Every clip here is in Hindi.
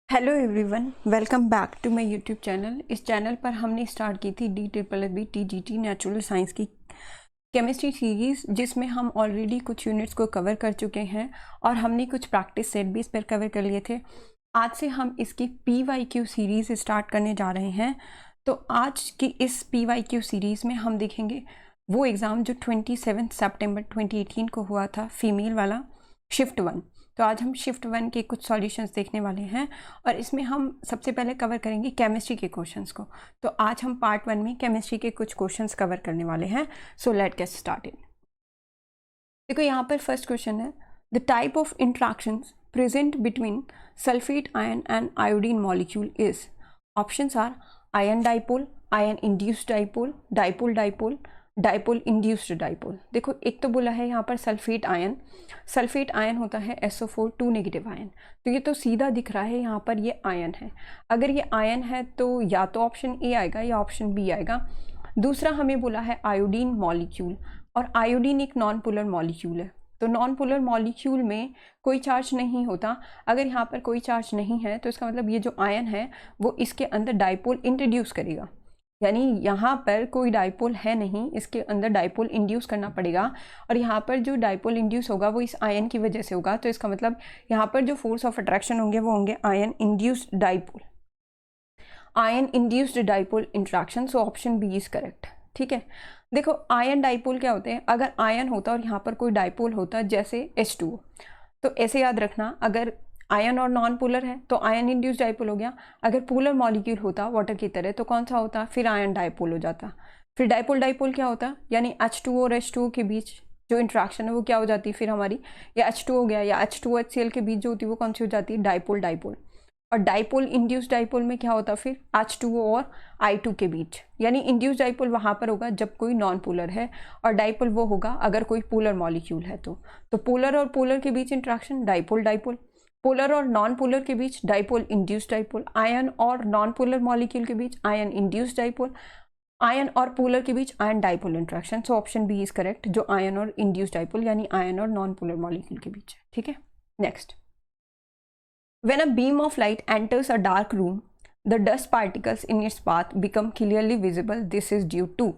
Hello everyone, welcome back to my YouTube channel. इस चैनल पर हमने स्टार्ट की थी DBBB TGT नेचुरल साइंस की केमिस्ट्री सीरीज़, जिसमें हम ऑलरेडी कुछ यूनिट्स को कवर कर चुके हैं और हमने कुछ प्रैक्टिस सेट भी इस पर कवर कर लिए थे। आज से हम इसकी PYQ सीरीज़ स्टार्ट करने जा रहे हैं। तो आज की इस PYQ सीरीज़ में हम देखेंगे वो एग्ज़ाम जो 27 सितंबर 2018 को हुआ था, फीमेल वाला, शिफ्ट 1। तो आज हम शिफ्ट 1 के कुछ सॉल्यूशंस देखने वाले हैं और इसमें हम सबसे पहले कवर करेंगे केमिस्ट्री के क्वेश्चंस को। तो आज हम पार्ट 1 में केमिस्ट्री के कुछ क्वेश्चंस कवर करने वाले हैं। So let get started. देखो यहाँ पर फर्स्ट क्वेश्चन है, the type of interactions present between sulphate ion and iodine molecule is. Options are ion dipole, ion induced dipole, dipole dipole, dipole induced dipole. देखो एक तो बोला है यहाँ पर सल्फेट आयन। सल्फेट आयन होता है SO4 2 नेगेटिव आयन। तो ये तो सीधा दिख रहा है यहाँ पर ये आयन है। अगर ये आयन है तो या तो ऑप्शन ए आएगा या ऑप्शन बी आएगा। दूसरा हमें बोला है आयोडीन मॉलिक्यूल, और आयोडीन एक नॉन पोलर मॉलिक्यूल है। तो नॉन पोलर मॉलिक्यूल में कोई चार्ज नहीं होता। अगर यहाँ पर कोई चार्ज नहीं है तो इसका मतलब ये जो आयन है वो इसके अंदर डाइपोल इंट्रोड्यूस करेगा, यानी यहाँ पर कोई डाइपोल है नहीं, इसके अंदर डाइपोल इंड्यूस करना पड़ेगा। और यहाँ पर जो डाइपोल इंड्यूस होगा वो इस आयन की वजह से होगा। तो इसका मतलब यहाँ पर जो फोर्स ऑफ अट्रैक्शन होंगे वो होंगे ion induced dipole, ion induced dipole interaction. So option B is correct. ठीक है, देखो आयन डाइपोल क्या होते हैं। अगर आयन होता और यहाँ पर कोई डाइपोल होता जैसे H2O, तो ऐसे याद रखना, अगर आयन और नॉन पोलर है तो आयन इंड्यूस्ड डाइपोल हो गया। अगर पोलर मॉलिक्यूल होता वाटर की तरह तो कौन सा होता, फिर आयन डाइपोल हो जाता। फिर डाइपोल डाइपोल क्या होता, यानी H2O और H2O के बीच जो इंट्रैक्शन है वो क्या हो जाती फिर हमारी, या H2 हो गया या H2O HCl के बीच जो होती है वो कौन सी हो जाती है, डाइपोल डाइपोल। और डाइपोल इंड्यूस्ड डाइपोल में क्या होता फिर H2O और I2 के बीच, यानी इंड्यूस्ड डाइपोल वहाँ पर होगा जब कोई नॉन पोलर है और डाइपोल वो होगा अगर कोई पोलर मॉलिक्यूल है। तो पोलर और पोलर के बीच इंट्रैक्शन डाइपोल डाइपोल, पोलर और नॉन पोलर के बीच डाइपोल इंड्यूस्ड डाइपोल, आयन और नॉन पोलर मॉलिक्यूल के बीच आयन इंड्यूस्ड डाइपोल, आयन और पोलर के बीच ion dipole interaction. So option B is correct, जो आयन और इंड्यूस्ड डाइपोल यानी आयन और नॉन पोलर मॉलिक्यूल के बीच है। ठीक है, next. When a beam of light enters a dark room, the dust particles in its path become clearly visible. This is due to।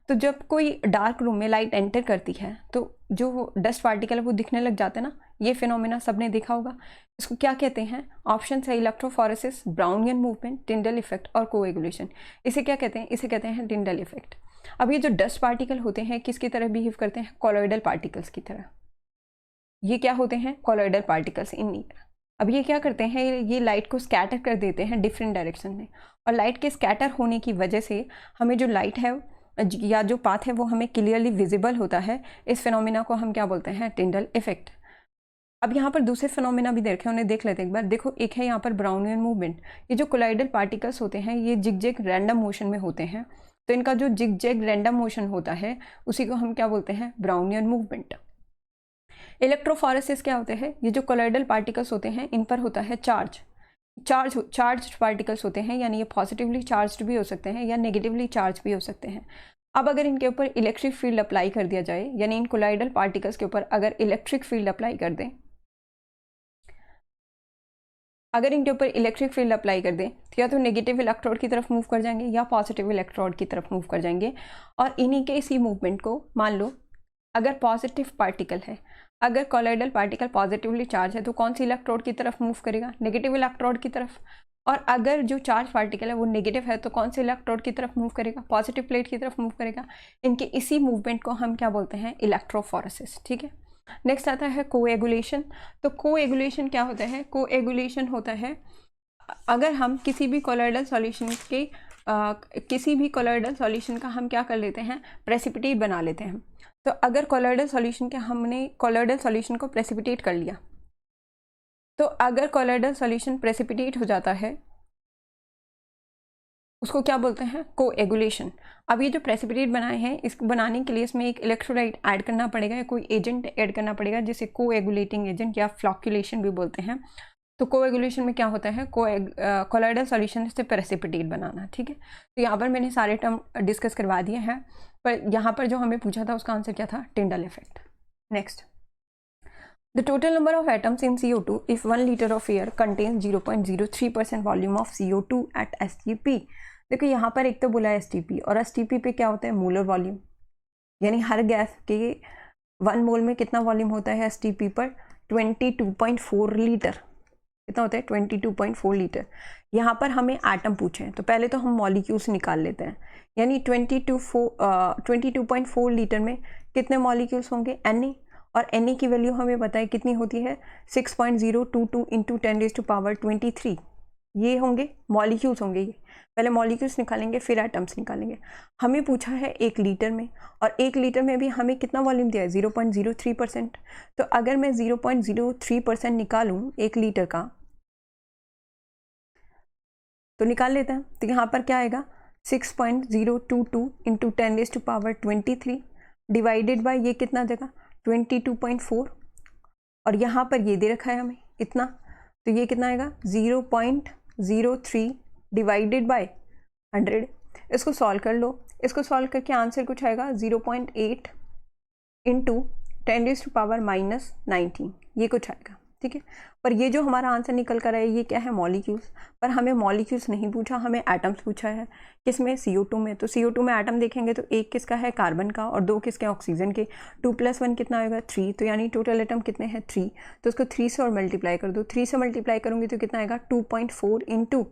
तो जब कोई डार्क रूम में लाइट एंटर करती है तो जो डस्ट पार्टिकल है वो दिखने लग जाते हैं ना। ये फिनोमेना सबने देखा होगा। इसको क्या कहते हैं? ऑप्शन है electrophoresis, Brownian movement, Tyndall effect और कोएगुलेशन। इसे क्या कहते हैं? इसे कहते हैं टिंडल इफेक्ट। अब ये जो डस्ट पार्टिकल होते हैं किसकी तरह बिहेव करते हैं? कॉलॉइडल पार्टिकल्स की तरह। ये क्या होते हैं? Colloidal particles in year. अब ये क्या करते हैं, ये लाइट को स्कैटर कर देते हैं डिफरेंट डायरेक्शन में, और लाइट के स्कैटर होने की वजह से हमें जो लाइट है या जो पाथ है वो हमें क्लियरली विजिबल होता है। इस फिनोमिना को हम क्या बोलते हैं? Tyndall effect. अब यहाँ पर दूसरे फिनोमिना भी देखे, उन्हें देख लेते हैं एक बार। देखो एक है यहाँ पर ब्राउनियन मूवमेंट। ये जो कोलाइडल पार्टिकल्स होते हैं ये जिग-जैग रैंडम मोशन में होते हैं। तो इनका जो जिग-जैग रैंडम मोशन होता है उसी को हम क्या बोलते हैं? Brownian movement. इलेक्ट्रोफोरेसिस क्या होते हैं? ये जो कोलॉइडल पार्टिकल्स होते हैं इन पर होता है चार्ज पार्टिकल्स होते हैं, यानी ये पॉजिटिवली चार्ज्ड भी हो सकते हैं या नेगेटिवली चार्ज भी हो सकते हैं। अब अगर इनके ऊपर इलेक्ट्रिक फील्ड अप्लाई कर दिया जाए, यानी इन कोलॉइडल पार्टिकल्स के ऊपर अगर इलेक्ट्रिक फील्ड अप्लाई कर दें, तो या तो नेगेटिव इलेक्ट्रोड की तरफ मूव कर जाएंगे या पॉजिटिव इलेक्ट्रोड की तरफ मूव कर जाएंगे। और इन्हीं के इसी मूवमेंट को मान लो अगर पॉजिटिव पार्टिकल है, अगर कोलॉइडल पार्टिकल पॉजिटिवली चार्ज है तो कौन सी इलेक्ट्रोड की तरफ मूव करेगा? नेगेटिव इलेक्ट्रोड की तरफ। और अगर जो चार्ज पार्टिकल है वो नेगेटिव है तो कौन से इलेक्ट्रोड की तरफ मूव करेगा? पॉजिटिव प्लेट की तरफ मूव करेगा। इनके इसी मूवमेंट को हम क्या बोलते हैं? इलेक्ट्रोफोरेसिस। ठीक है, नेक्स्ट आता है कोएगुलेशन। तो कोएगुलेशन क्या होता है? कोएगुलेशन होता है अगर हम किसी भी कोलॉइडल सॉल्यूशन का हम क्या कर लेते हैं? प्रेसिपिटेट बना लेते हैं। तो अगर हमने कोलॉइडल सॉल्यूशन को प्रेसिपिटेट कर लिया, तो अगर कोलॉइडल सॉल्यूशन प्रेसिपिटेट हो जाता है उसको क्या बोलते हैं? कोएगुलेशन। अब ये जो प्रेसिपिटेट बनाए हैं इसको बनाने के लिए इसमें एक इलेक्ट्रोलाइट ऐड करना पड़ेगा या कोई एजेंट ऐड करना पड़ेगा जिसे कोएगुलेटिंग एजेंट या फ्लॉक्यूलेशन भी बोलते हैं। तो कोएगुलेशन में क्या होता है? कोलॉइडल सॉल्यूशन से प्रेसिपिटेट बनाना। ठीक है, तो यहाँ पर मैंने सारे टर्म डिस्कस करवा दिए हैं, पर यहाँ पर जो हमें पूछा था उसका आंसर क्या था? Tyndall effect. Next, The total number of atoms in CO2 if 1 liter of air contains 0.03% volume of CO2 at STP। देखो यहाँ पर एक तो बोला है STP, और STP पे क्या होता है, मोलर वॉल्यूम, यानी हर गैस के 1 मोल में कितना वॉल्यूम होता है STP पर, 22.4 लीटर। कितना होता है, 22.4 लीटर। यहाँ पर हमें एटम पूछे हैं, तो पहले तो हम मॉलिक्यूल्स निकाल लेते हैं, यानी 22.4 लीटर में कितने मॉलिक्यूल्स होंगे, Na, और Na की वैल्यू हमें पता है कितनी होती है, 6.022 इंटू 10⁻23। ये होंगे मॉलिक्यूल्स होंगे। ये पहले मॉलिक्यूल्स निकालेंगे फिर एटम्स निकालेंगे। हमें पूछा है 1 लीटर में, और 1 लीटर में भी हमें कितना वॉल्यूम दिया है, 0.03%। तो अगर मैं 0.03% निकालूँ 1 लीटर का, तो निकाल लेते हैं। तो यहाँ पर क्या आएगा, 6.022 इंटू 10⁻23 डिवाइडेड बाय ये कितना देगा, 22.4, और यहाँ पर ये दे रखा है हमें इतना, तो ये कितना आएगा, 0.03 डिवाइडेड बाय 100। इसको सॉल्व कर लो, इसको सॉल्व करके आंसर कुछ आएगा 0.8 इंटू 10⁻19, ये कुछ आएगा, ठीक है। पर ये जो हमारा आंसर निकल कर आया ये क्या है, मॉलिक्यूल्स। पर हमें मॉलिक्यूल्स नहीं पूछा, हमें एटम्स पूछा है। किसमें, CO2 में। तो CO2 में एटम देखेंगे तो एक किसका है, कार्बन का, और 2 किसके, ऑक्सीजन के। 2 + 1 कितना आएगा, 3। तो यानी टोटल एटम कितने हैं, 3। तो उसको 3 से और मल्टीप्लाई कर दो। 3 से मल्टीप्लाई करूँगी तो कितना आएगा, 2.4 इंटू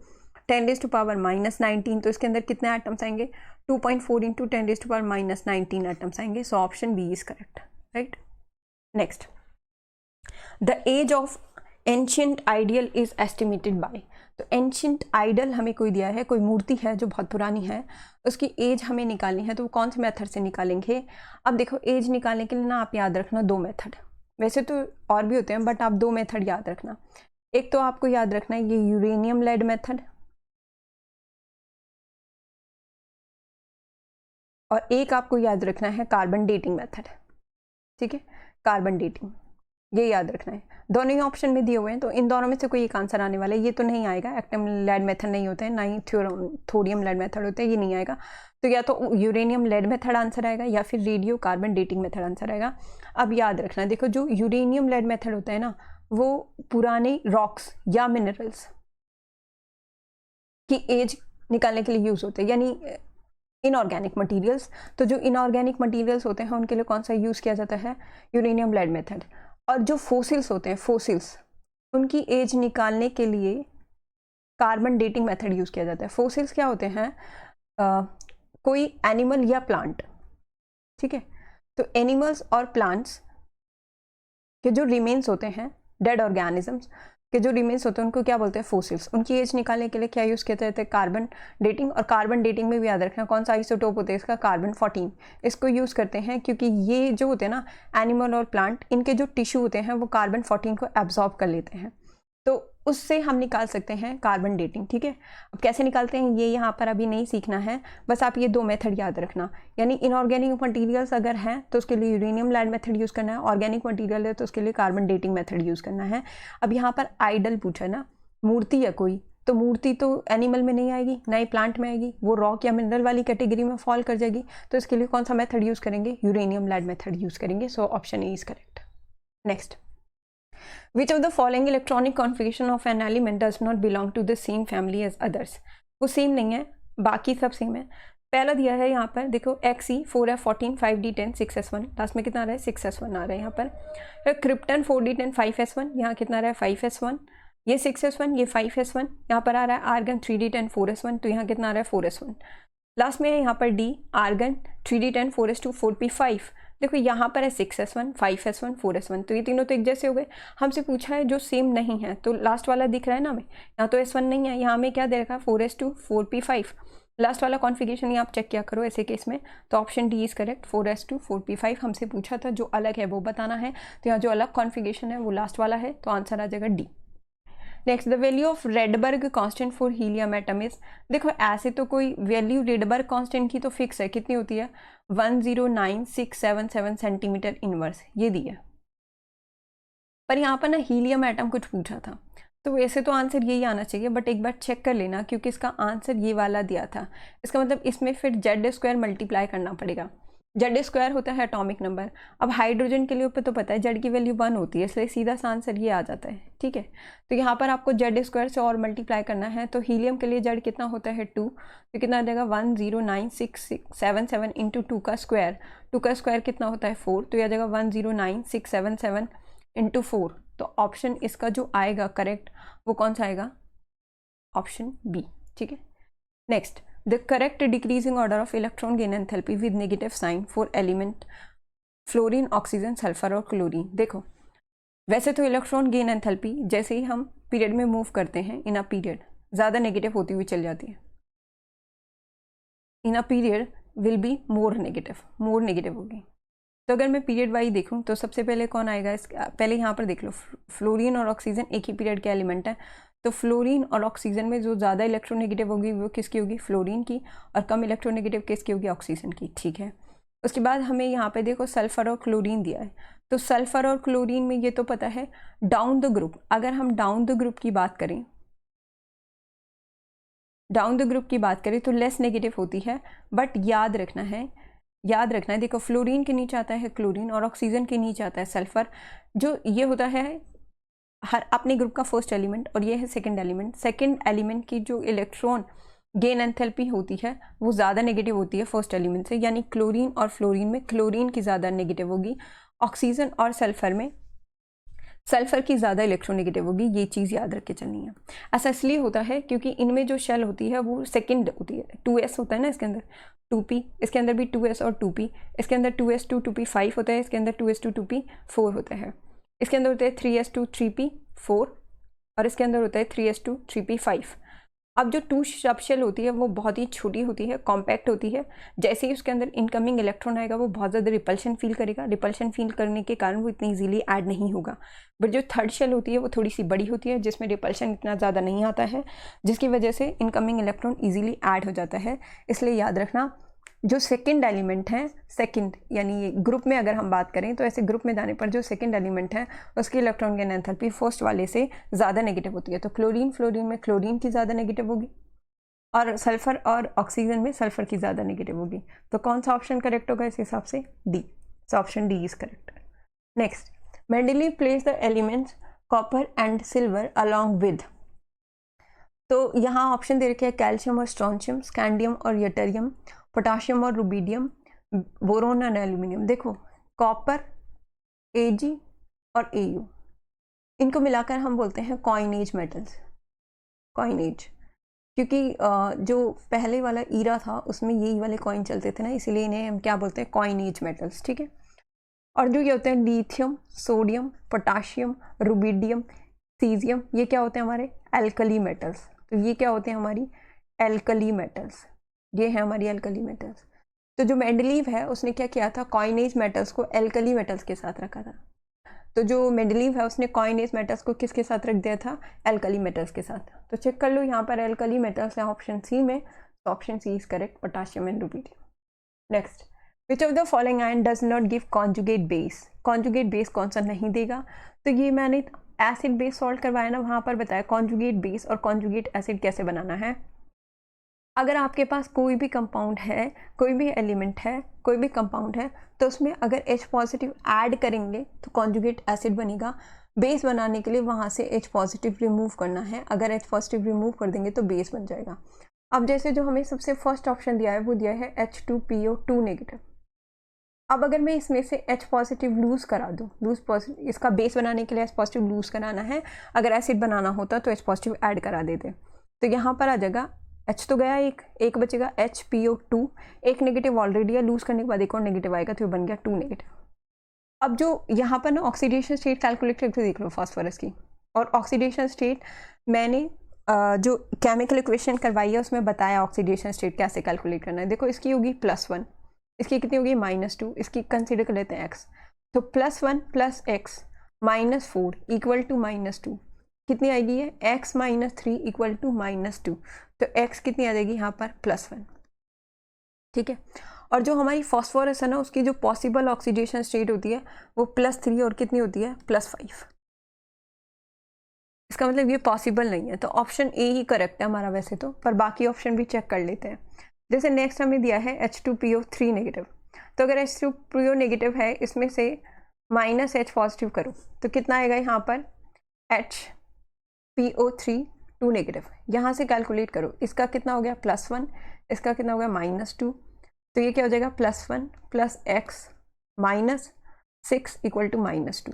10⁻19। तो इसके अंदर कितने एटम्स आएंगे, 2.4 इंटू 10⁻19 एटम्स आएंगे। So option B is correct, right. Next, the age of ancient ideal is estimated by. तो एंशियंट आइडल हमें कोई दिया है, कोई मूर्ति है जो बहुत पुरानी है, उसकी एज हमें निकालनी है। तो वो कौन से मेथड से निकालेंगे। अब देखो, एज निकालने के लिए ना आप याद रखना 2 मेथड, वैसे तो और भी होते हैं बट आप 2 मेथड याद रखना। एक तो आपको याद रखना है ये यूरेनियम लेड मेथड, और एक आपको याद रखना है कार्बन डेटिंग मेथड, ठीक है। कार्बन डेटिंग, ये याद रखना है। दोनों ही ऑप्शन में दिए हुए हैं, तो इन दोनों में से कोई एक आंसर आने वाला है। ये तो नहीं आएगा, एक्टिव लेड मेथड नहीं होता है, ना ही थोरियम लेड मेथड होता है, ये नहीं आएगा। तो या तो यूरेनियम लेड मेथड आंसर आएगा या फिर radio carbon dating method answer आएगा। अब याद रखना, देखो जो यूरेनियम लेड मेथड होता है ना, वो पुराने रॉक्स या मिनरल्स की एज निकालने के लिए यूज होते हैं, यानी इनऑर्गेनिक मटेरियल्स। तो जो इनऑर्गेनिक मटेरियल्स होते हैं उनके लिए कौन सा यूज़ किया जाता है, यूरेनियम लेड मेथड। और जो फोसिल्स होते हैं, फोसिल्स, उनकी एज निकालने के लिए कार्बन डेटिंग मेथड यूज़ किया जाता है। फोसिल्स क्या होते हैं, कोई एनिमल या प्लांट, ठीक है। तो एनिमल्स और प्लांट्स के जो रिमेन्स होते हैं, डेड ऑर्गेनिजम्स के जो रिमेन्स होते हैं, उनको क्या बोलते हैं, फोसिल्स। उनकी एज निकालने के लिए क्या यूज़ किया जाता है, कार्बन डेटिंग। और कार्बन डेटिंग में भी याद रखना कौन सा आइसोटोप होता है इसका, कार्बन 14। इसको यूज़ करते हैं क्योंकि ये जो होते हैं ना, एनिमल और प्लांट, इनके जो टिश्यू होते हैं वो कार्बन 14 को एब्जॉर्ब कर लेते हैं, तो उससे हम निकाल सकते हैं कार्बन डेटिंग, ठीक है। अब कैसे निकालते हैं ये यहाँ पर अभी नहीं सीखना है, बस आप ये 2 मेथड याद रखना। यानी इनऑर्गेनिक मटेरियल्स अगर हैं तो उसके लिए यूरेनियम लेड मेथड यूज़ करना है, ऑर्गेनिक मटेरियल है तो उसके लिए कार्बन डेटिंग मेथड यूज़ करना है। अब यहाँ पर आइडल पूछा है ना, मूर्ति या कोई, तो मूर्ति तो एनिमल में नहीं आएगी, ना ही प्लांट में आएगी, वो रॉक या मिनरल वाली कैटेगरी में फॉल कर जाएगी। तो इसके लिए कौन सा मेथड यूज़ करेंगे, यूरेनियम लेड मेथड यूज़ करेंगे। So option A is correct. Next, Which of the following electronic configuration of an element does not belong to the same family as others? वो सेम नहीं है, बाकी सब सेम है। पहला दिया है यहाँ पर, देखो Xe 4f14 5d10 6s1, last में कितना आ रहा है, 6s1 आ रहा है यहाँ पर। क्रिप्टन 4d10 5s1, यहाँ कितना आ रहा है, 5s1। ये 6s1, ये 5s1, यहाँ पर आ रहा है आर्गन 3d10 4s1, तो यहाँ कितना आ रहा है, 4s1। लास्ट में है यहाँ पर D, argon 3d10 4s2 4p5। देखो यहाँ पर है 6s1 5s1 4s1, तो ये तीनों तो एक जैसे हो गए। हमसे पूछा है जो सेम नहीं है, तो लास्ट वाला दिख रहा है ना हमें, यहाँ तो s1 नहीं है, यहाँ हमें क्या दे रखा है, 4s2 4p5। लास्ट वाला कॉन्फ़िगरेशन ये आप चेक किया करो ऐसे केस में। तो option D is correct, 4s2 4p5 हमसे पूछा था, जो अलग है वो बताना है। तो यहाँ जो अलग कॉन्फ़िगरेशन है वो लास्ट वाला है, तो आंसर आ जाएगा D. Next, the value of Rydberg constant for helium atom is. देखो ऐसे तो कोई वैल्यू रेडबर्ग कांस्टेंट की तो फिक्स है, कितनी होती है, 109,677 सेंटीमीटर इनवर्स, ये दी है। पर यहाँ पर ना हीलियम एटम कुछ पूछा था, तो वैसे तो आंसर यही आना चाहिए, बट एक बार चेक कर लेना क्योंकि इसका आंसर ये वाला दिया था। इसका मतलब इसमें फिर z² मल्टीप्लाई करना पड़ेगा। जेड स्क्वायर होता है एटॉमिक नंबर। अब हाइड्रोजन के लिए ऊपर तो पता है जेड की वैल्यू 1 होती है, इसलिए सीधा सा आंसर ये आ जाता है। ठीक है, तो यहाँ पर आपको जेड स्क्वायर से और मल्टीप्लाई करना है, तो हीलियम के लिए जेड कितना होता है 2, तो कितना आ जाएगा 109677 इंटू 2 का स्क्वायर, 2 का स्क्वायर कितना होता है 4, तो यह आ जाएगा 109677 इंटू 4। तो ऑप्शन इसका जो आएगा करेक्ट वो कौन सा आएगा, ऑप्शन बी। ठीक है, next, the correct decreasing order of electron gain enthalpy with negative sign for element fluorine, oxygen, sulphur और क्लोरीन। देखो वैसे तो इलेक्ट्रॉन गेन एंथैल्पी जैसे ही हम पीरियड में मूव करते हैं इन अ पीरियड ज़्यादा नेगेटिव होती हुई चल जाती है, in a period will be more negative होगी। तो अगर मैं पीरियड वाइज देखूं तो सबसे पहले कौन आएगा, पहले यहाँ पर देख लो, फ्लोरीन और ऑक्सीजन एक ही पीरियड के एलिमेंट है, तो फ्लोरीन और ऑक्सीजन में जो ज़्यादा इलेक्ट्रोनेगेटिव होगी वो किसकी होगी, फ्लोरीन की, और कम इलेक्ट्रोनेगेटिव किसकी होगी, ऑक्सीजन की। ठीक है, उसके बाद हमें यहाँ पे देखो सल्फर और क्लोरीन दिया है, तो सल्फर और क्लोरीन में ये तो पता है डाउन द ग्रुप, अगर हम डाउन द ग्रुप की बात करें तो लेस नेगेटिव होती है, बट याद रखना है देखो फ्लोरीन के नीचे आता है क्लोरीन और ऑक्सीजन के नीचे आता है सल्फर, जो ये होता है हर अपने ग्रुप का फर्स्ट एलिमेंट और ये है सेकंड एलिमेंट की जो इलेक्ट्रॉन गेन एंथैल्पी होती है वो ज़्यादा नेगेटिव होती है फर्स्ट एलिमेंट से, यानी क्लोरीन और फ्लोरीन में क्लोरीन की ज़्यादा नेगेटिव होगी, ऑक्सीजन और सल्फर में सल्फर की ज़्यादा इलेक्ट्रोनेगेटिव होगी। ये चीज़ याद रख के चलनी है। ऐसा इसलिए होता है क्योंकि इनमें जो शेल होती है वो सेकंड होती है, 2s होता है ना इसके अंदर, 2p, इसके अंदर भी 2s और 2p, इसके अंदर 2s2 2p 5 होता है, इसके अंदर 2s2 2p 4 होता है, इसके अंदर होता है 3s2 3p 4 और इसके अंदर होता है 3s2 3p 5। अब जो 2 सब शेल होती है वो बहुत ही छोटी होती है, कॉम्पैक्ट होती है, जैसे ही उसके अंदर इनकमिंग इलेक्ट्रॉन आएगा वो बहुत ज़्यादा रिपल्शन फील करेगा, रिपल्शन फील करने के कारण वो इतनी इजीली ऐड नहीं होगा। बट जो थर्ड शेल होती है वो थोड़ी सी बड़ी होती है जिसमें रिपल्शन इतना ज़्यादा नहीं आता है, जिसकी वजह से इनकमिंग इलेक्ट्रॉन ईजिली ऐड हो जाता है। इसलिए याद रखना जो सेकंड एलिमेंट है, सेकंड यानी ग्रुप में अगर हम बात करें तो ऐसे ग्रुप में जाने पर जो सेकंड एलिमेंट है उसकी इलेक्ट्रॉन गेन एंथैल्पी फर्स्ट वाले से ज़्यादा नेगेटिव होती है। तो फ्लोरीन में क्लोरीन की ज़्यादा नेगेटिव होगी और सल्फर और ऑक्सीजन में सल्फर की ज़्यादा नेगेटिव होगी। तो कौन सा ऑप्शन करेक्ट होगा इस हिसाब से, D. So option D is correct. Next, Mendeleev place the elements copper and silver along with, तो यहाँ ऑप्शन दे रखे हैं कैल्शियम और स्ट्रोंशियम, स्कैंडियम और यटरियम, पोटाशियम और रुबीडियम, बोरोन और एल्यूमिनियम। देखो कॉपर, Ag और Au, इनको मिलाकर हम बोलते हैं कॉइनेज मेटल्स, कॉइनेज, क्योंकि जो पहले वाला ईरा था उसमें यही वाले कॉइन चलते थे ना, इसीलिए इन्हें हम क्या बोलते हैं, कॉइनेज मेटल्स। ठीक है, और जो ये होते हैं lithium, sodium, potassium, rubidium, caesium, ये क्या होते हैं हमारे एल्कली मेटल्स। तो ये क्या होते हैं हमारी एल्कली मेटल्स, ये है हमारी एल्कली मेटल्स। तो जो मेंडलीव है उसने क्या किया था, कॉइनेज मेटल्स को एल्कली मेटल्स के साथ रखा था। तो जो मेंडलीव है उसने कॉइनेज मेटल्स को किसके साथ रख दिया था, एल्कली मेटल्स के साथ। तो चेक कर लो यहाँ पर एल्कली मेटल्स है ऑप्शन सी में, तो option C is correct, potassium and rubidium. Next, which of the following ion does not give conjugate base, conjugate base कौन सा नहीं देगा। तो ये मैंने एसिड बेस सॉल्व करवाया ना, वहाँ पर बताया कॉन्जुगेट बेस और कॉन्जुगेट एसिड कैसे बनाना है। अगर आपके पास कोई भी कंपाउंड है, कोई भी एलिमेंट है, कोई भी कंपाउंड है, तो उसमें अगर H पॉजिटिव ऐड करेंगे तो कॉन्जुगेट एसिड बनेगा। बेस बनाने के लिए वहाँ से H पॉजिटिव रिमूव करना है, अगर H पॉजिटिव रिमूव कर देंगे तो बेस बन जाएगा। अब जैसे जो हमें सबसे फर्स्ट ऑप्शन दिया है वो दिया है H2PO2 नेगेटिव। अब अगर मैं इसमें से H पॉजिटिव लूज़ करा दूँ, इसका बेस बनाने के लिए H पॉजिटिव लूज़ कराना है, अगर एसिड बनाना होता तो H पॉजिटिव ऐड करा देते। तो यहाँ पर आ जाएगा H तो गया, एक बचेगा HPO2, एक नेगेटिव ऑलरेडी है, लूज करने के बाद एक और नेगेटिव आएगा तो बन गया 2 नेगेटिव। अब जो यहाँ पर ना ऑक्सीडेशन स्टेट कैलकुलेट करके देख लो फास्फोरस की, और ऑक्सीडेशन स्टेट मैंने जो केमिकल इक्वेशन करवाई है उसमें बताया ऑक्सीडेशन स्टेट कैसे कैलकुलेट करना है। देखो इसकी होगी +1, इसकी कितनी होगी -2, इसकी कंसिडर कर लेते हैं x, तो +1 + x -4 इक्वल टू -2 कितनी आएगी है, x - 3 इक्वल टू -2, तो x कितनी आ जाएगी यहाँ पर +1। ठीक है, और जो हमारी फॉस्फोरस है ना उसकी जो पॉसिबल ऑक्सीडेशन स्टेट होती है वो +3 और कितनी होती है +5। इसका मतलब ये पॉसिबल नहीं है, तो ऑप्शन ए ही करेक्ट है हमारा वैसे तो, पर बाकी ऑप्शन भी चेक कर लेते हैं। जैसे नेक्स्ट हमें दिया है H2PO3 नेगेटिव, तो अगर H2 प्योर नेगेटिव है, इसमें से माइनस H पॉजिटिव करो तो कितना आएगा यहाँ पर HPO3 2 नेगेटिव। यहाँ से कैलकुलेट करो, इसका कितना हो गया +1, इसका कितना हो गया -2, तो ये क्या हो जाएगा +1 + x -6 = -2।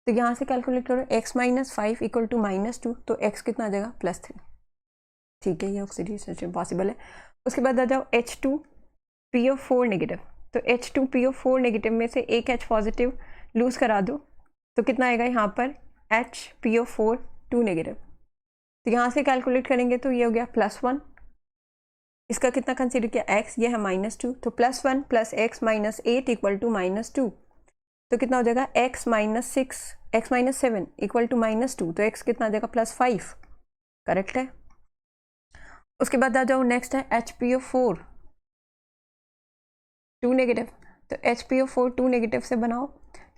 तो यहाँ से कैलकुलेट करो x - 5 = -2, तो x कितना आ जाएगा +3। ठीक है, ये ऑक्सीडेशन पॉसिबल है। उसके बाद आ जाओ H2PO4 नेगेटिव, तो H2PO4 नेगेटिव में से एक H पॉजिटिव लूज करा दो तो कितना आएगा यहाँ पर HPO4 2 नेगेटिव। तो यहाँ से कैलकुलेट करेंगे तो ये हो गया +1, इसका कितना कंसीडर किया x, ये है -2, तो +1 + x - 8 = -2, तो कितना हो जाएगा x - 7 = -2, तो x कितना आ जाएगा +5। करेक्ट है। उसके बाद आ जाओ नेक्स्ट है HPO4 2 नेगेटिव, तो HPO4 2 नेगेटिव से बनाओ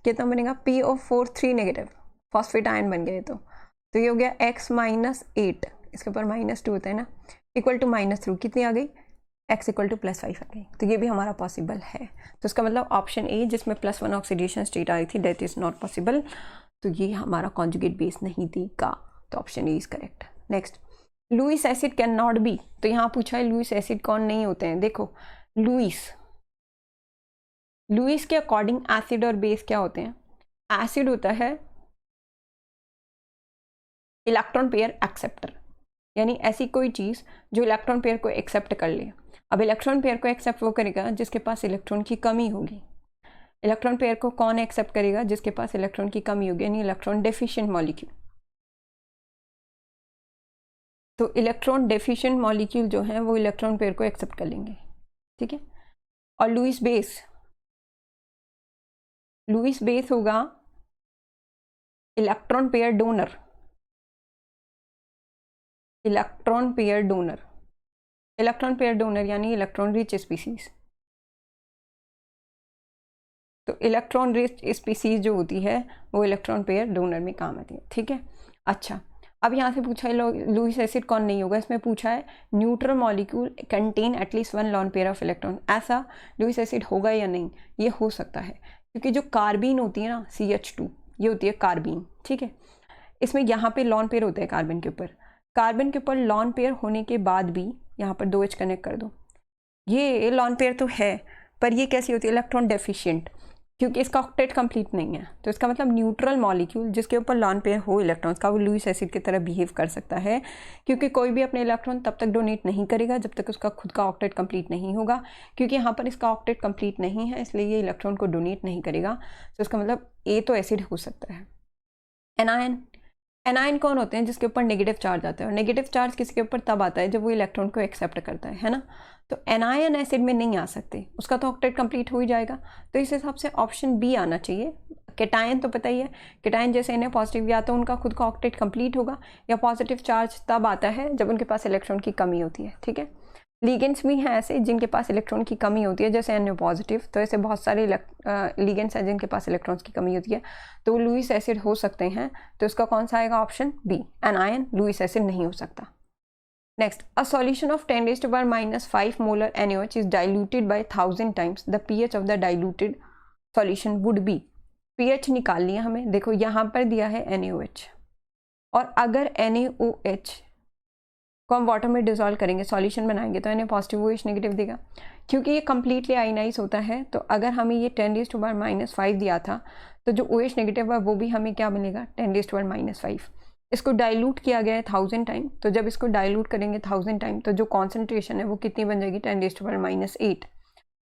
कितना बनेगा PO4 3 नेगेटिव, फॉस्फेट आयन बन गए। तो ये हो गया x - 8, इसके ऊपर -2 होता है ना, = -3, कितनी आ गई x = +5 आ गई। तो ये भी हमारा पॉसिबल है। तो इसका मतलब ऑप्शन ए जिसमें +1 ऑक्सीडेशन स्टेट आई थी दैट इज़ नॉट पॉसिबल, तो ये हमारा कॉन्जुगेट बेस नहीं थी का, तो option A is correct. Next, Lewis acid can not be, तो यहाँ पूछा है लुईस एसिड कौन नहीं होते हैं। देखो लुईस के अकॉर्डिंग एसिड और बेस क्या होते हैं। एसिड होता है इलेक्ट्रॉन पेयर एक्सेप्टर, यानी ऐसी कोई चीज़ जो इलेक्ट्रॉन पेयर को एक्सेप्ट कर ले। अब इलेक्ट्रॉन पेयर को एक्सेप्ट वो करेगा जिसके पास इलेक्ट्रॉन की कमी होगी। इलेक्ट्रॉन पेयर को कौन एक्सेप्ट करेगा, जिसके पास इलेक्ट्रॉन की कमी होगी, यानी इलेक्ट्रॉन डेफिशिएंट मॉलिक्यूल। तो इलेक्ट्रॉन डेफिशिएंट मॉलिक्यूल जो है वो इलेक्ट्रॉन पेयर को एक्सेप्ट कर लेंगे, ठीक है। और लुईस बेस होगा electron pair donor, electron pair donor यानी इलेक्ट्रॉन रिच स्पीसीज। तो इलेक्ट्रॉन रिच स्पीसीज जो होती है वो इलेक्ट्रॉन पेयर डोनर में काम आती है, ठीक है। अच्छा, अब यहाँ से पूछा है लुईस एसिड कौन नहीं होगा, इसमें पूछा है neutral molecule contain at least 1 lone pair of electron. ऐसा लुईस एसिड होगा या नहीं, ये हो सकता है, क्योंकि जो कार्बीन होती है ना CH2, ये होती है कार्बीन, ठीक है। इसमें यहाँ पे लॉन पेयर होते हैं कार्बन के ऊपर लॉन पेयर होने के बाद भी यहाँ पर 2H कनेक्ट कर दो। ये लॉन पेयर तो है, पर ये कैसी होती है इलेक्ट्रॉन डेफिशिएंट, क्योंकि इसका ऑक्टेट कंप्लीट नहीं है। तो इसका मतलब न्यूट्रल मॉलिक्यूल जिसके ऊपर लॉन पेयर हो इलेक्ट्रॉन्स का, वो लुईस एसिड की तरह बिहेव कर सकता है, क्योंकि कोई भी अपने इलेक्ट्रॉन तब तक डोनेट नहीं करेगा जब तक उसका खुद का ऑक्टेट कंप्लीट नहीं होगा। क्योंकि यहाँ पर इसका ऑक्टेट कंप्लीट नहीं है, इसलिए ये इलेक्ट्रॉन को डोनेट नहीं करेगा। तो इसका मतलब ए तो एसिड हो सकता है। एनायन कौन होते हैं, जिसके ऊपर नेगेटिव चार्ज आता है, और नेगेटिव चार्ज किसके ऊपर तब आता है जब वो इलेक्ट्रॉन को एक्सेप्ट करता है ना। तो एनायन एसिड में नहीं आ सकते, उसका तो ऑक्टेट कंप्लीट हो ही जाएगा। तो इस हिसाब से ऑप्शन बी आना चाहिए। केटायन तो पता ही है, केटायन जैसे Na पॉजिटिव, या तो उनका खुद का ऑक्टेट कंप्लीट होगा, या पॉजिटिव चार्ज तब आता है जब उनके पास इलेक्ट्रॉन की कमी होती है, ठीक है। लीगेंड्स भी हैं ऐसे जिनके पास इलेक्ट्रॉन की कमी होती है, जैसे Na पॉजिटिव। तो ऐसे बहुत सारे लीगेंड्स हैं जिनके पास इलेक्ट्रॉन्स की कमी होती है, तो लुईस एसिड हो सकते हैं। तो इसका कौन सा आएगा, option B, anion Lewis acid नहीं हो सकता। Next, a solution of 10⁻⁵ molar NaOH is diluted by 1000 times the pH of the diluted solution would be. pH निकाल लिया हमें, देखो यहाँ पर दिया है NaOH, और अगर NaOH को हम वाटर में डिजोल्व करेंगे, सॉल्यूशन बनाएंगे, तो Na पॉजिटिव OH नेगेटिव देगा। क्योंकि ये कम्प्लीटली आयनाइज होता है, तो अगर हमें ये 10⁻⁵ दिया था, तो जो OH नेगेटिव है वो भी हमें क्या बनेगा 10⁻⁵। इसको डाइल्यूट किया गया है 1000 टाइम, तो जब इसको डाइल्यूट करेंगे 1000 टाइम, तो जो कॉन्सेंट्रेशन है वो कितनी बन जाएगी 10⁻⁸।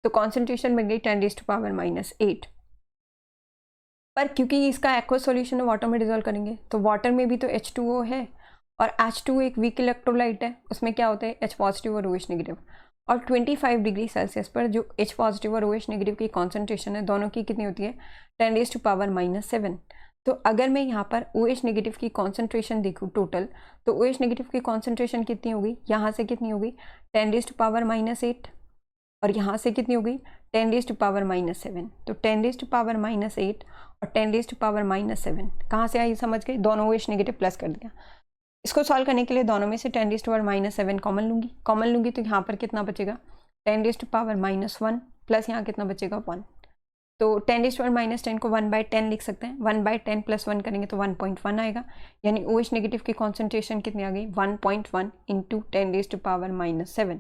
तो कॉन्सेंट्रेशन बन गई 10⁻⁸। पर क्योंकि इसका एक्वस सॉल्यूशन है, वाटर में डिजोल्व करेंगे, तो वाटर में भी तो H2O है, और H2 एक वीक इलेक्ट्रोलाइट है, उसमें क्या होता है H पॉजिटिव और OH नेगेटिव। और 25 डिग्री सेल्सियस पर जो H पॉजिटिव और OH नेगेटिव की कॉन्सेंट्रेशन है, दोनों की कितनी होती है 10⁻⁻7। तो अगर मैं यहाँ पर OH नेगेटिव की कॉन्सेंट्रेशन देखूँ टोटल, तो OH नेगेटिव की कॉन्सेंट्रेशन कितनी होगी, यहाँ से कितनी होगी 10⁻⁸, और यहाँ से कितनी होगी 10⁻⁻7। तो 10⁻⁸ और 10⁻⁻7 कहाँ से आई, समझ गए, दोनों OH नेगेटिव प्लस कर दिया। इसको सॉल्व करने के लिए दोनों में से 10⁻⁻7 कॉमन लूँगी तो यहाँ पर कितना बचेगा 10⁻⁻1 प्लस यहाँ कितना बचेगा 1। तो 10⁻⁻10 को 1/10 लिख सकते हैं। 1/10 + 1 करेंगे तो 1.1 आएगा, यानी OH नेगेटिव की कॉन्सेंट्रेशन कितनी आ गई 1.1 × 10⁻⁻7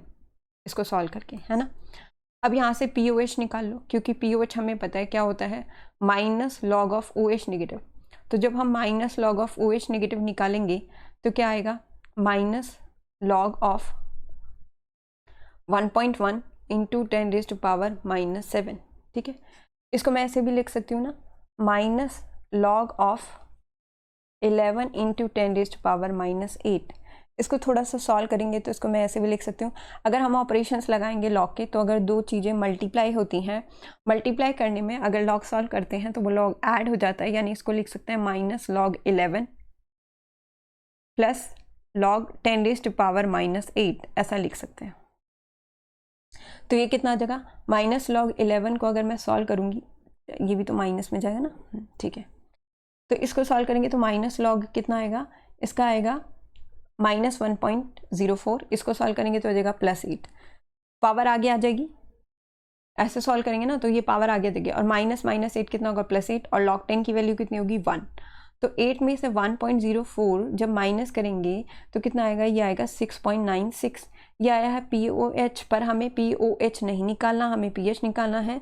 इसको सॉल्व करके, है ना। अब यहाँ से POH निकाल लो, क्योंकि POH हमें पता है क्या होता है -log of OH नेगेटिव। तो जब हम -log of OH नेगेटिव निकालेंगे तो क्या आएगा -log of 1.1 × 10⁻⁻7। ठीक है, इसको मैं ऐसे भी लिख सकती हूँ ना, -log of 11 × 10⁻⁻8। इसको थोड़ा सा सॉल्व करेंगे तो इसको मैं ऐसे भी लिख सकती हूँ। अगर हम ऑपरेशंस लगाएंगे लॉग के, तो अगर दो चीज़ें मल्टीप्लाई होती हैं, मल्टीप्लाई करने में अगर लॉग सॉल्व करते हैं तो वो लॉग ऐड हो जाता है, यानी इसको लिख सकते हैं -log 11 + log 10⁻�8, ऐसा लिख सकते हैं। तो ये कितना आ जाएगा -log 11 को अगर मैं सॉल्व करूँगी, ये भी तो माइनस में जाएगा ना, ठीक है। तो इसको सॉल्व करेंगे तो -log कितना आएगा, इसका आएगा -1.04। इसको सॉल्व करेंगे तो आ जाएगा +8, पावर आगे आ जाएगी। ऐसे सॉल्व करेंगे ना तो ये पावर आगे आ जाएगी, और -8 कितना होगा +8, और log 10 की वैल्यू कितनी होगी 1। तो 8 में से 1.04 जब माइनस करेंगे तो कितना आएगा, ये आएगा 6.96। ये आया है POH, पर हमें POH नहीं निकालना, हमें pH निकालना है।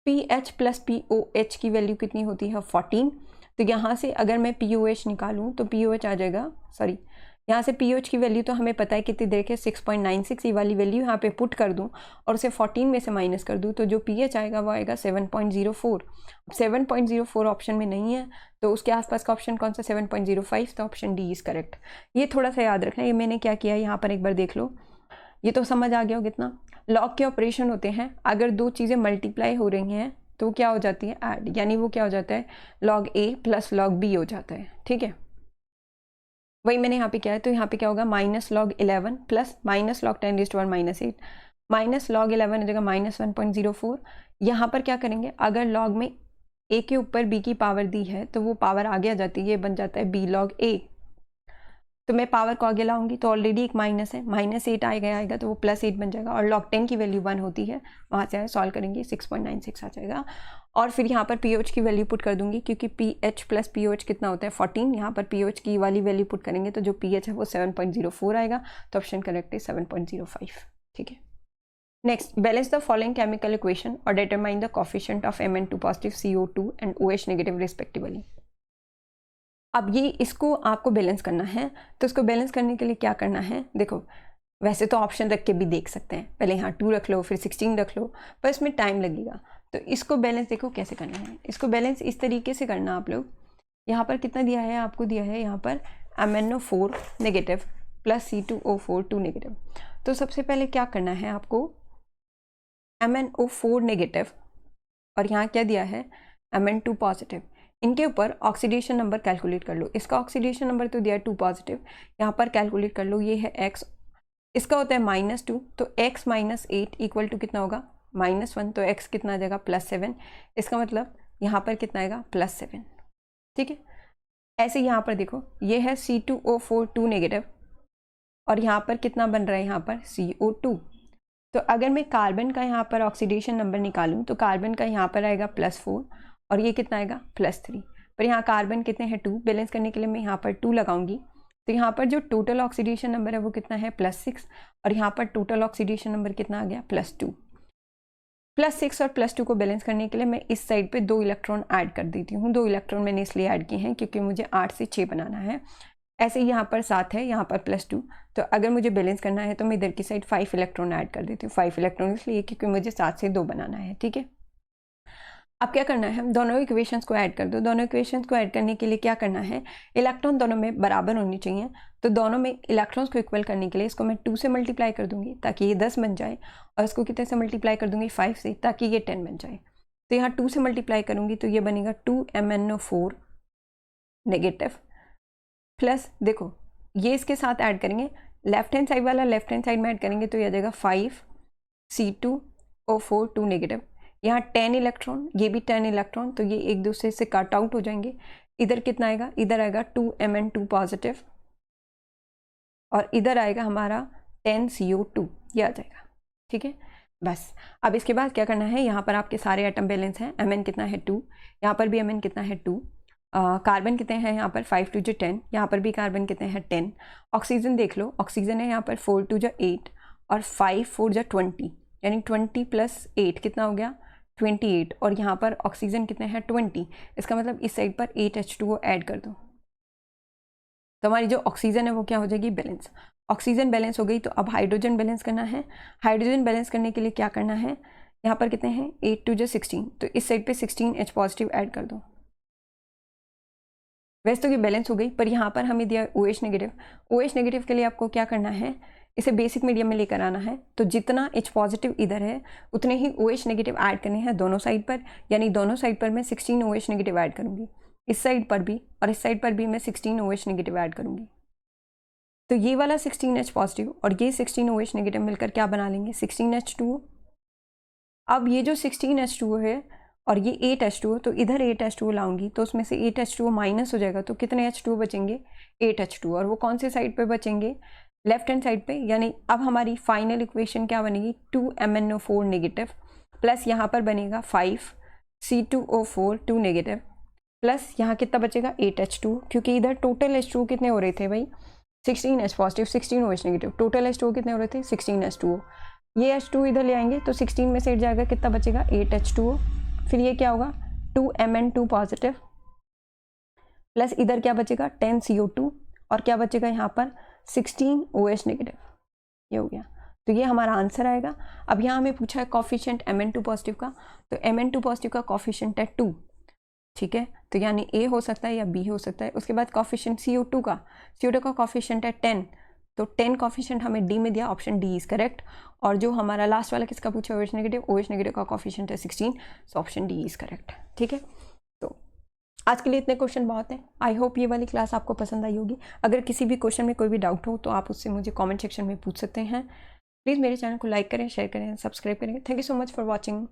pH + POH की वैल्यू कितनी होती है 14। तो यहाँ से अगर मैं POH निकालूँ तो POH आ जाएगा, सॉरी यहाँ से POH की वैल्यू तो हमें पता है कितनी देर के 6.96, ये वाली वैल्यू यहाँ पे पुट कर दूँ और उसे 14 में से माइनस कर दूँ, तो जो pH आएगा वो आएगा 7.04। 7.04 ऑप्शन में नहीं है, तो उसके आसपास का ऑप्शन कौन सा 7.05, तो ऑप्शन डी इज़ करेक्ट। ये थोड़ा सा याद रखना, ये मैंने क्या किया यहाँ पर एक बार देख लो, ये तो समझ आ गया हो कितना। लॉग के ऑपरेशन होते हैं, अगर दो चीज़ें मल्टीप्लाई हो रही हैं तो क्या हो जाती है ऐड, यानी वो क्या हो जाता है log A + log B हो जाता है। ठीक है, वही मैंने यहाँ पे किया है। तो यहाँ पे क्या होगा -log 11 + -log 10⁻⁻8, -log 11 हो जाएगा -1.04। यहाँ पर क्या करेंगे, अगर लॉग में A के ऊपर B की पावर दी है तो वो पावर आगे आ जाती है, ये बन जाता है B log A। तो मैं पावर को आगे लाऊंगी तो ऑलरेडी एक माइनस है, -8 आएगा तो वो +8 बन जाएगा, और log 10 की वैल्यू 1 होती है, वहाँ से सॉल्व करेंगे 6.96 आ जाएगा। और फिर यहाँ पर POH की वैल्यू पुट कर दूंगी, क्योंकि pH + POH कितना होता है 14। यहाँ पर POH की वाली वैल्यू पुट करेंगे तो जो pH है वो 7.04 आएगा, तो ऑप्शन करेक्ट है 7.05। ठीक है, next, balance the following chemical equation और determine the coefficient of Mn2+, CO2 and OH negative respectively. अब ये इसको आपको बैलेंस करना है, तो इसको बैलेंस करने के लिए क्या करना है, देखो वैसे तो ऑप्शन रख के भी देख सकते हैं, पहले यहाँ 2 रख लो फिर 16 रख लो, पर इसमें टाइम लगेगा। तो इसको बैलेंस देखो कैसे करना है, इसको बैलेंस इस तरीके से करना। आप लोग यहाँ पर कितना दिया है, आपको दिया है यहाँ पर MnO4 नेगेटिव + C2O4 2 नेगेटिव। तो सबसे पहले क्या करना है आपको, MnO4 नेगेटिव और यहाँ क्या दिया है Mn2 पॉजिटिव, इनके ऊपर ऑक्सीडेशन नंबर कैलकुलेट कर लो। इसका ऑक्सीडेशन नंबर तो दिया है 2 पॉजिटिव, यहाँ पर कैलकुलेट कर लो, ये है x, इसका होता है -2, तो x - 8 = कितना होगा -1, तो x कितना आ जाएगा +7। इसका मतलब यहाँ पर कितना आएगा +7। ठीक है, ऐसे यहाँ पर देखो ये है C2O4 2 नेगेटिव, और यहाँ पर कितना बन रहा है यहाँ पर CO2। तो अगर मैं कार्बन का यहाँ पर ऑक्सीडेशन नंबर निकालूँ तो कार्बन का यहाँ पर आएगा +4, और ये कितना आएगा +3। पर यहाँ कार्बन कितने हैं 2, बैलेंस करने के लिए मैं यहाँ पर 2 लगाऊंगी, तो यहाँ पर जो टोटल ऑक्सीडेशन नंबर है वो कितना है +6, और यहाँ पर टोटल ऑक्सीडेशन नंबर कितना आ गया +2। +6 और +2 को बैलेंस करने के लिए मैं इस साइड पे 2 इलेक्ट्रॉन ऐड कर देती हूँ। 2 इलेक्ट्रॉन मैंने इसलिए ऐड किए हैं क्योंकि मुझे 8 से 6 बनाना है। ऐसे ही यहाँ पर 7 है, यहाँ पर +2, तो अगर मुझे बैलेंस करना है तो मैं इधर की साइड 5 इलेक्ट्रॉन ऐड कर देती हूँ। 5 इलेक्ट्रॉन इसलिए क्योंकि मुझे 7 से 2 बनाना है। ठीक है, अब क्या करना है, दोनों इक्वेशंस को ऐड कर दो। दोनों इक्वेशंस को ऐड करने के लिए क्या करना है, इलेक्ट्रॉन दोनों में बराबर होनी चाहिए, तो दोनों में इलेक्ट्रॉन्स को इक्वल करने के लिए इसको मैं 2 से मल्टीप्लाई कर दूंगी ताकि ये 10 बन जाए, और इसको कितने से मल्टीप्लाई कर दूंगी 5 से, ताकि ये 10 बन जाए। तो यहाँ 2 से मल्टीप्लाई करूंगी तो ये बनेगा 2 MnO4 नेगेटिव प्लस, देखो ये इसके साथ ऐड करेंगे, लेफ्ट हैंड साइड वाला लेफ्ट हैंड साइड में ऐड करेंगे तो ये आ जाएगा 5 C2O4 2 नेगेटिव। यहाँ 10 इलेक्ट्रॉन, ये भी 10 इलेक्ट्रॉन, तो ये एक दूसरे से कट आउट हो जाएंगे। इधर कितना आएगा, इधर आएगा 2 Mn2 पॉजिटिव, और इधर आएगा हमारा 10 CO2, ये आ जाएगा। ठीक है, बस। अब इसके बाद क्या करना है, यहाँ पर आपके सारे एटम बैलेंस हैं, Mn कितना है 2, यहाँ पर भी Mn कितना है 2, कार्बन कितने हैं यहाँ पर 5 2 10, यहाँ पर भी कार्बन कितने हैं 10। ऑक्सीजन देख लो, ऑक्सीजन है यहाँ पर 4 2 8 और 5 4 20, यानी 20 + 8 कितना हो गया 28, और यहाँ पर ऑक्सीजन कितने हैं 20। इसका मतलब इस साइड पर 8 H2O ऐड कर दो, तो हमारी जो ऑक्सीजन है वो क्या हो जाएगी बैलेंस। ऑक्सीजन बैलेंस हो गई, तो अब हाइड्रोजन बैलेंस करना है। हाइड्रोजन बैलेंस करने के लिए क्या करना है, यहाँ पर कितने हैं 8 2 16, तो इस साइड पे 16 H पॉजिटिव ऐड कर दो। वैसे तो ये बैलेंस हो गई, पर यहाँ पर हमें दिया OH नेगेटिव। OH नेगेटिव के लिए आपको क्या करना है, इसे बेसिक मीडियम में लेकर आना है, तो जितना H पॉजिटिव इधर है उतने ही OH नेगेटिव ऐड करने हैं दोनों साइड पर, यानी दोनों साइड पर मैं 16 OH नेगेटिव ऐड करूँगी, इस साइड पर भी और इस साइड पर भी मैं 16 OH नेगेटिव ऐड करूँगी। तो ये वाला 16 H पॉजिटिव और ये 16 OH नेगेटिव मिलकर क्या बना लेंगे 16 H2O। अब ये जो 16 H2O है और ये 8 H2O, तो इधर 8 H2O लाऊंगी तो उसमें से 8 H2O माइनस हो जाएगा, तो कितने H2O बचेंगे 8 H2O, और वो कौन से साइड पे बचेंगे लेफ्ट हैंड साइड पे। यानी अब हमारी फाइनल इक्वेशन क्या बनेगी 2MnO4 नेगेटिव प्लस यहाँ पर बनेगा 5 C2O4 2 नेगेटिव प्लस यहाँ कितना बचेगा 8 H2O, क्योंकि इधर टोटल H2O कितने हो रहे थे भाई 16 H positive 16 OH negative, total H2O कितने हो रहे थे 16 H2O। ये H2O इधर ले आएंगे तो 16 में से 8 जाएगा, कितना बचेगा 8 H2O। फिर ये क्या होगा 2Mn2 पॉजिटिव प्लस इधर क्या बचेगा 10 CO2 और क्या बचेगा यहाँ पर 16 OH नेगेटिव, ये हो गया। तो ये हमारा आंसर आएगा। अब यहाँ हमें पूछा है कॉफिशिएंट Mn2 पॉजिटिव का, तो Mn2 पॉजिटिव का कॉफिशिएंट है 2, ठीक है, तो यानी A हो सकता है या B हो सकता है। उसके बाद कॉफिशिएंट CO2 का कॉफिशिएंट है 10, तो 10 कॉफिशिएंट हमें D में दिया, ऑप्शन D इज करेक्ट। और जो हमारा लास्ट वाला किसका पूछा OH नेगेटिव का कॉफिशिएंट है 16, so option D is correct, ठीक है। तो आज के लिए इतने क्वेश्चन बहुत हैं। आई होप ये वाली क्लास आपको पसंद आई होगी। अगर किसी भी क्वेश्चन में कोई भी डाउट हो तो आप उससे मुझे कॉमेंट सेक्शन में पूछ सकते हैं। प्लीज़ मेरे चैनल को लाइक करें, शेयर करें, सब्सक्राइब करें। Thank you so much for watching.